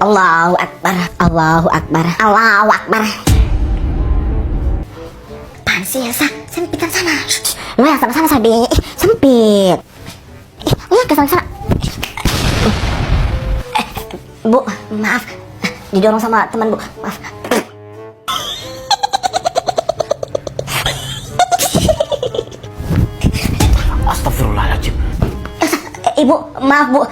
Allahu Akbar, Allahu Akbar, Allahu Akbar. Apaan sih Elsa? Sempit kan sana. Lo yang sana Sabi. Sempit. Lo yang ke sana. Bu, maaf. Didorong sama teman Bu. Maaf. Astagfirullahaladzim. Elsa, Ibu, maaf Bu.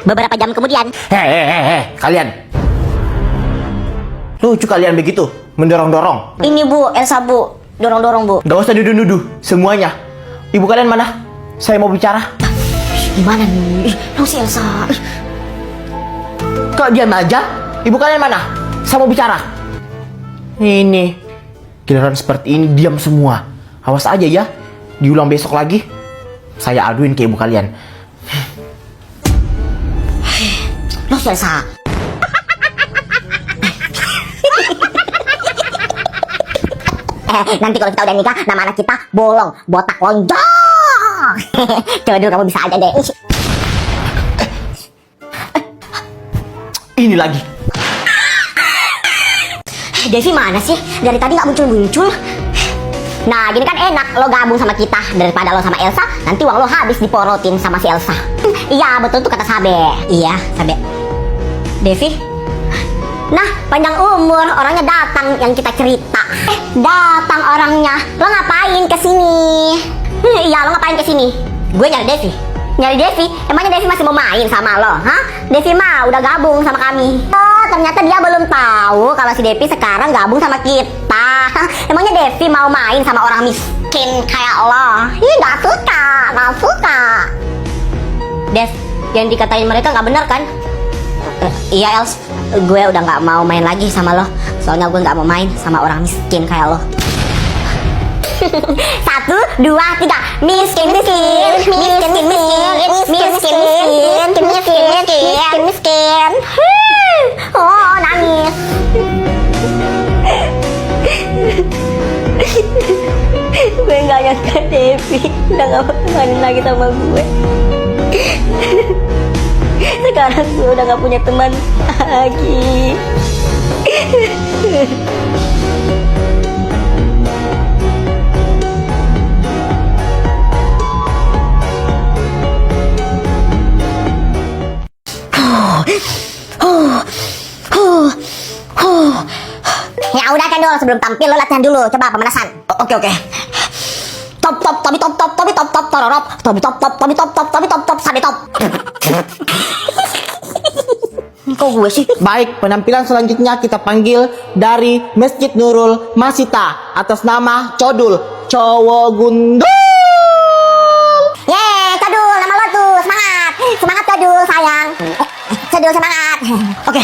Beberapa jam kemudian. Hehehe, kalian. Lucu kalian begitu, mendorong-dorong. Ini Bu, Elsa Bu. Dorong-dorong Bu. Gak usah nuduh-nuduh, semuanya. Ibu kalian mana? Saya mau bicara. Gimana nih? Lo si Elsa. Kok diam aja? Ibu kalian mana? Saya mau bicara. Ini, giliran seperti ini diam semua. Awas aja ya, diulang besok lagi. Saya aduin ke ibu kalian. Lo si Elsa. Nanti kalau kita udah nikah, nama anak kita Bolong, botak lonjong. Coba dulu kamu bisa aja deh. Ini lagi. Devi mana sih? Dari tadi gak muncul-muncul. Nah gini kan enak, lo gabung sama kita daripada lo sama Elsa. Nanti uang lo habis diporotin sama si Elsa. Iya betul tuh kata Sabe. Iya Sabe. Devi. Nah, panjang umur, orangnya datang yang kita cerita. Datang orangnya. Lo ngapain kesini? Iya, lo ngapain kesini? Gue nyari Devi. Nyari Devi? Emangnya Devi masih mau main sama lo? Hah? Devi mah udah gabung sama kami. Oh, ternyata dia belum tahu kalau si Devi sekarang gabung sama kita. Emangnya Devi mau main sama orang miskin kayak lo? Ih, gak suka, gak suka. Dev, yang dikatain mereka gak benar kan? Iya Els, gue udah gak mau main lagi sama lo. Soalnya gue gak mau main sama orang miskin kayak lo. 1, 2, 3. Miskin, miskin, miskin, miskin, miskin, miskin, miskin. Oh, nangis. Gue gak nyangka Devi udah gak mau temenin lagi sama gue. Sekarang gue udah gak punya teman lagi. Ya udah kan dulu, sebelum tampil lo latihan dulu. Coba pemanasan. Oke. Top tobi top tororop tobi top sabi top. Kok gue sih? Baik, penampilan selanjutnya kita panggil dari Masjid Nurul Masita atas nama Codul, cowok gundul. Yeay, Codul, nama lo tuh. Semangat. Semangat Codul, sayang. Codul, semangat. Oke.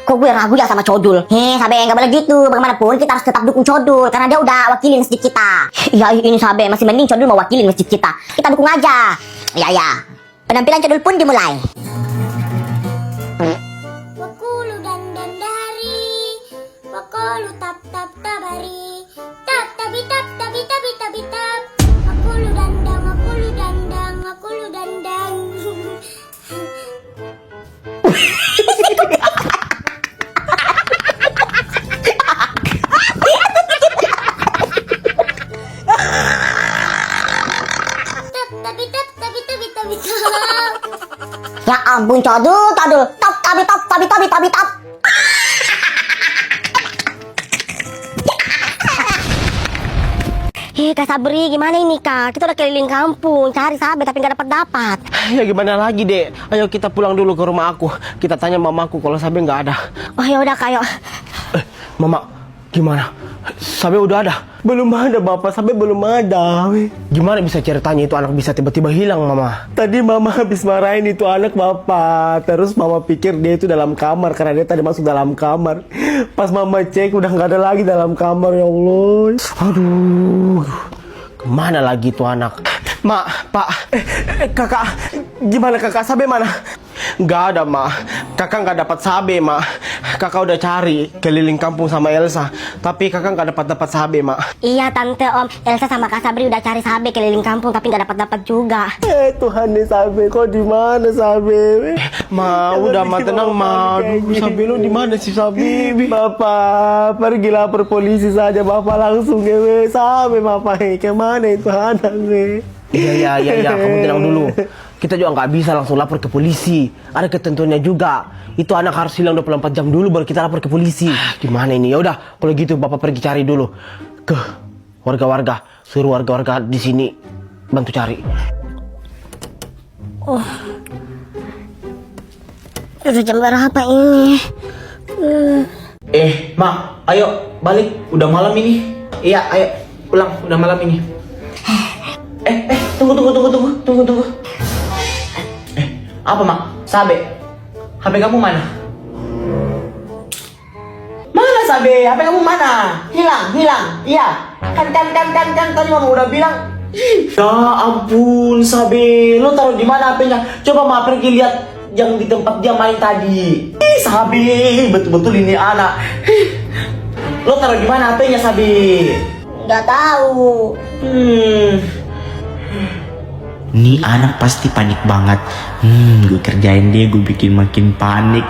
Kok gue ragu ya sama Codul? Sabe, nggak boleh gitu. Bagaimanapun kita harus tetap dukung Codul karena dia udah wakilin masjid kita. Ya ini Sabe, masih mending Codul mau wakilin masjid kita. Kita dukung aja. Ya. Penampilan Codul pun dimulai. Wakulu dandan dari, wakulu tap tabari, tap tabi tap tabi tabi tabi tap. Wakulu dandang, wakulu dandang, wakulu dandang. Tap tabi tap tabi tabi tabi tap. Ya ampun Codul, top tabi tap. Kak Sabri, gimana ini Kak? Kita udah keliling kampung, cari Sabe tapi nggak dapat. Ya gimana lagi dek? Ayo kita pulang dulu ke rumah aku. Kita tanya mamaku kalau Sabe nggak ada. Oh ya udah Kak, yuk. Mama, gimana? Sabe udah ada? Belum ada bapak, Sabe belum ada. Gimana bisa ceritanya itu anak bisa tiba-tiba hilang mama? Tadi mama habis marahin itu anak bapak. Terus mama pikir dia itu dalam kamar karena dia tadi masuk dalam kamar. Pas mama cek udah nggak ada lagi dalam kamar, ya Allah. Aduh, kemana lagi itu anak? Mak, Pak, kakak, gimana kakak? Sabe mana? Nggak ada, Mak. Kakak nggak dapat Sabe, Mak. Kakak udah cari keliling kampung sama Elsa, tapi kakak nggak dapat Sabe, Mak. Iya tante om, Elsa sama Kak Sabri udah cari Sabe keliling kampung tapi nggak dapat juga. Tuhan nih Sabe, kok di mana Sabe? Ma, udah Ma, tenang Ma. Aduh, Sabe lu di mana sih Sabe? Bapak, pergilah per polisi saja. Bapak langsung ya, Sabe Bapak. Kemana itu anak we? Iya, kamu tenang dulu. Kita juga nggak bisa langsung lapor ke polisi. Ada ketentuannya juga. Itu anak harus hilang 24 jam dulu baru kita lapor ke polisi. Gimana ini? Ya udah, kalau gitu Bapak pergi cari dulu ke warga-warga. Suruh warga-warga di sini bantu cari. Udah jam berapa ini? Mak, ayo balik. Udah malam ini. Iya, ayo pulang. Udah malam ini. Tunggu. Apa Mak? Sabe? HP kamu mana? Mana Sabe? HP kamu mana? Hilang. Iya. Kan tadi Mama udah bilang. Ya ampun Sabe, lo taruh di mana HP-nya? Coba Ma pergi lihat yang di tempat dia main tadi. Sabe, betul-betul ini anak. Lo taruh di mana HP-nya Sabe? Nggak tahu. Nih anak pasti panik banget. Gue kerjain dia, gue bikin makin panik.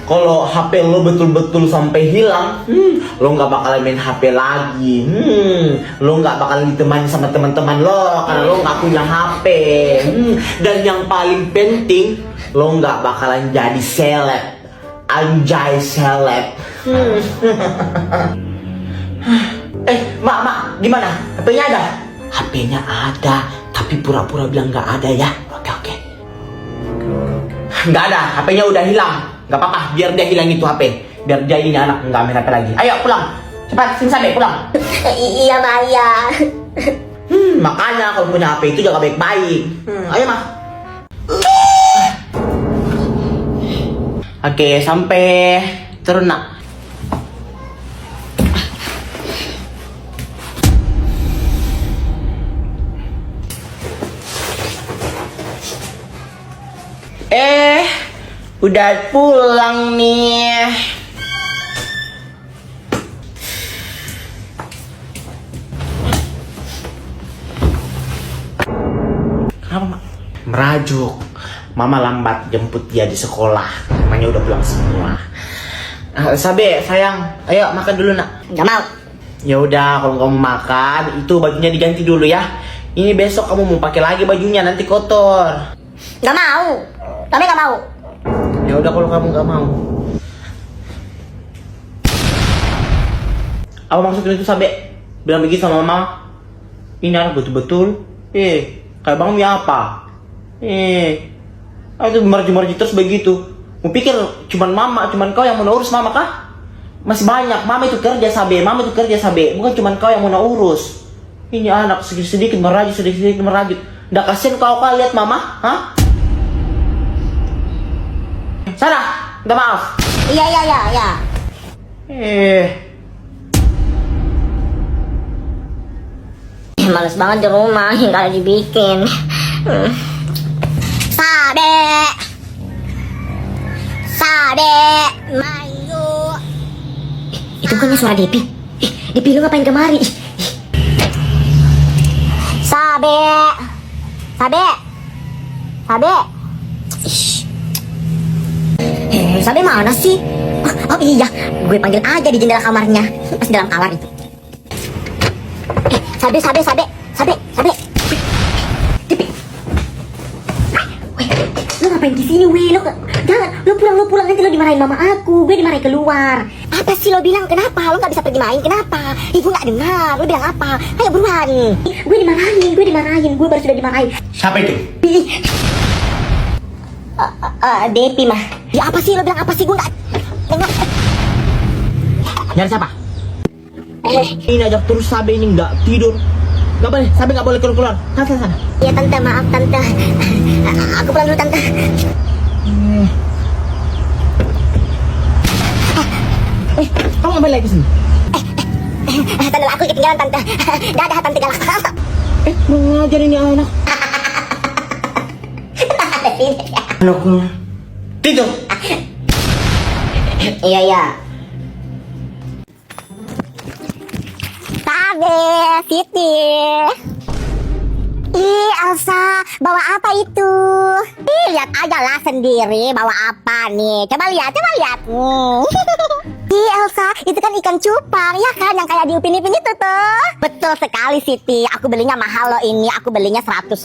Kalau HP lo betul-betul sampai hilang, lo nggak bakalan main HP lagi. Lo nggak bakalan ditemani sama teman-teman lo karena lo nggak punya HP. Dan yang paling penting, lo nggak bakalan jadi seleb. Anjay seleb. Mak, gimana? HP-nya ada? HP-nya ada, tapi pura-pura bilang nggak ada ya. Oke. Nggak ada, HP-nya udah hilang. Nggak apa-apa, biar dia hilang itu HP. Biar dia ini anak nggak main HP lagi. Ayo pulang, cepat, sini sampai pulang. Iya Maya. Makanya kalau punya HP itu jaga baik-baik. Ayo mah. Oke, sampai turun nak. Udah pulang nih. Kenapa, Mak? Merajuk. Mama lambat jemput dia di sekolah. Namanya udah pulang semua. Sabe, sayang, ayo makan dulu, Nak. Nggak mau. Ya udah, kalau kamu makan, itu bajunya diganti dulu ya. Ini besok kamu mau pakai lagi bajunya, nanti kotor. Nggak mau. Tapi nggak mau. Ya udah kalau kamu nggak mau. Apa maksudnya itu Sabe? Bilang begitu sama Mama? Ini anak betul-betul. Kayak Bang Mi apa? Itu marji-marji terus begitu. Mau pikir cuman Mama, cuman kau yang mau urus Mama kah? Masih banyak. Mama itu kerja Sabe, bukan cuman kau yang mau urus. Ini anak sedikit-sedikit merajut. Nggak kasihan kau lihat Mama? Hah? Sana, minta maaf. Iya. Males banget di rumah, nggak ada dibikin. Sabe, mayu. Itu bukannya suara Depi? Depi lu ngapain kemari? Sabe. Sabe mana sih? Oh iya, gue panggil aja di jendela kamarnya. Pas dalam kamar itu. Sabe. Depi. Lu ngapain di sini, weh? Jangan, lu pulang nanti lu dimarahin mama aku. Gue dimarahin keluar. Apa sih lo bilang? Kenapa? Lo nggak bisa pergi main? Kenapa? Ibu nggak dengar. Lo bilang apa? Ayo buruan. Gue dimarahin. Gue baru sudah dimarahin. Siapa itu? Depi mah. Ya apa sih? Lo bilang apa sih? Gue nggak dengar. Nyari siapa? Ini ajak terus Sabe ini nggak tidur. Nggak boleh, Sabe nggak boleh keluar. Sana. Ya tante, maaf tante. Aku pulang dulu tante. Kamu ngapain lagi kesini? Tante, aku ketinggalan tante. Dadah tante galak. Mau ngajar ini anak. sini. Anakku. Tidur. Iya. Sabe, Siti. Ih, Elsa, bawa apa itu? Ih, lihat aja lah sendiri bawa apa nih. Coba lihat. Ih, Elsa, itu kan ikan cupang, ya kan? Yang kayak di Upin-Ipin itu tuh. Betul sekali, Siti. Aku belinya mahal loh ini. Aku belinya 100.000.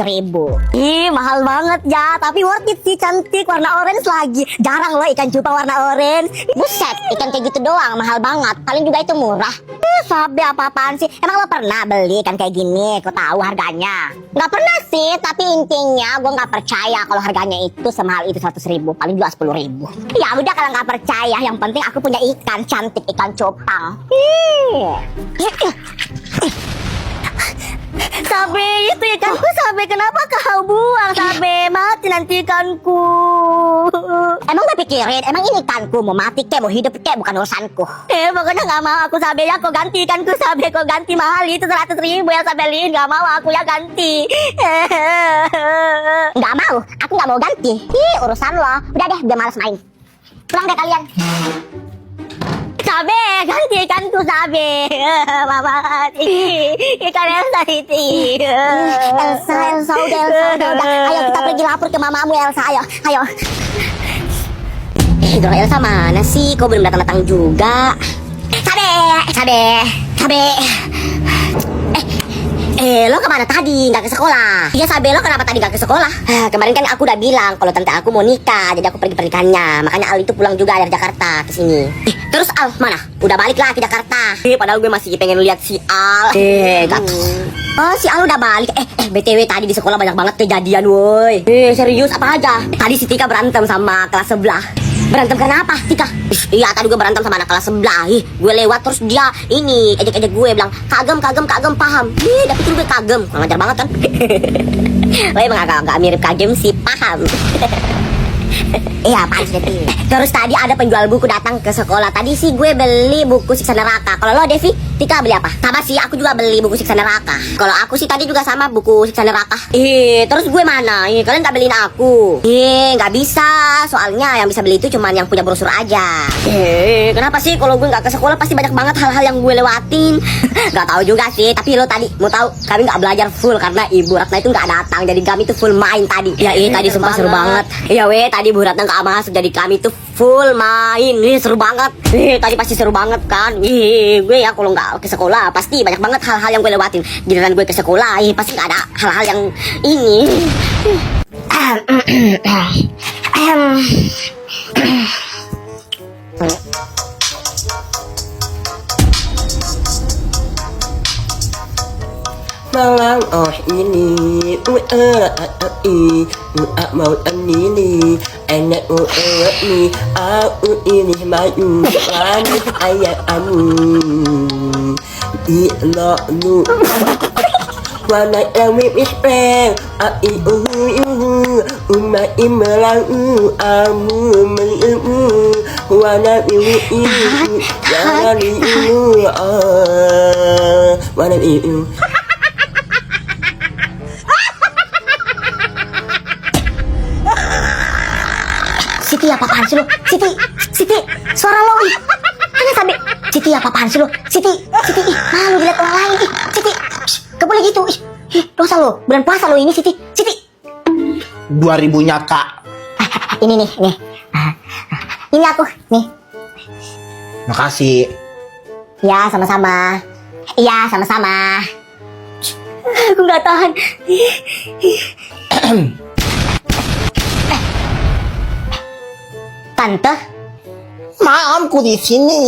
Ih, mahal banget ya. Tapi worth it sih, cantik. Warna orange lagi. Jarang loh ikan cupang warna orange. Buset, ikan kayak gitu doang. Mahal banget. Paling juga itu murah. Sabe apa-apaan sih? Emang lo pernah beli ikan kayak gini? Kau tahu harganya? Nggak pernah sih, tapi intinya gue nggak percaya kalau harganya itu semahal itu 100.000. Paling juga 10.000. Ya udah kalau nggak percaya, yang penting aku punya ikan cantik, ikan cupang. Sabe, itu ikanku Sabe, kenapa kau buang Sabe? Mati nanti ikanku. Emang gak pikirin, emang ini ikanku mau mati kek, mau hidup kek, bukan urusanku. Pokoknya gak mau aku Sabe ya, kau ganti ikanku Sabe, kau ganti mahal itu 100.000 ya Sabe Lin, gak mau aku ya ganti. Gak mau, aku gak mau ganti. Ih, urusan lo. Udah deh, gue males main. Pulang deh kalian. Sabe, ganti ikanku Sabe. Mama, ikan Elsa itu. Elsa, udah. Ayo kita pergi lapor ke mamamu Elsa, ayo. Dora Elsa mana sih? Kok belum datang juga? Sabe. Lo kemana tadi? Nggak ke sekolah? Iya Sabe, lo kenapa tadi nggak ke sekolah? Kemarin kan aku udah bilang kalau tante aku mau nikah, jadi aku pergi pernikahannya. Makanya Al itu pulang juga dari Jakarta ke sini. Terus Al mana? Udah balik lah ke Jakarta. Padahal gue masih pengen lihat si Al. Oh, si Al udah balik. BTW tadi di sekolah banyak banget kejadian, woi. Serius apa aja? Tadi si Tika berantem sama kelas sebelah. Berantem kenapa, Tika? Iya, tadi gue berantem sama anak kelas sebelah. Gue lewat terus dia ini ejek-ejek gue bilang kagem paham. Tapi gue kagem, kurang ajar banget kan? Lo emang agak mirip kagem sih, paham. Iya, apaan sih Devi? Terus tadi ada penjual buku datang ke sekolah. Tadi sih gue beli buku Siksa Neraka. Kalau lo Devi, Tika beli apa? Sama sih, aku juga beli buku Siksa Neraka. Kalau aku sih tadi juga sama buku Siksa Neraka. Terus gue mana? Kalian gak beliin aku? Gak bisa. Soalnya yang bisa beli itu cuma yang punya brosur aja. Kenapa sih kalau gue gak ke sekolah pasti banyak banget hal-hal yang gue lewatin? Gak tahu juga sih. Tapi lo tadi mau tahu kami gak belajar full karena Ibu Ratna itu gak datang. Jadi kami tuh full main tadi. Ya tadi sumpah seru banget. Iya tadi Bu Ratna gak masuk, jadi kami tuh full main. Seru banget. Tadi pasti seru banget kan. Gue ya kalau nggak ke sekolah pasti banyak banget hal-hal yang gue lewatin. Giliran gue ke sekolah pasti nggak ada hal-hal yang ini. Malam ini mau ini enak ini aku ini maju lagi ayat lu warna yang mispreng umat imelang warna jangan warna Siti, apa-apaan sih lo? Siti, suara lo. Mana Sabe? Siti, apa-apaan sih lo? Siti, malu dilihat orang lain. Siti, gak boleh gitu. Dosa lo, bulan puasa lo ini Siti. 2.000-nya Kak. Ini nih. Ini aku, nih. Makasih. Ya, sama-sama. Iya, sama-sama. Aku nggak tahan. Tante, Mamku di sini.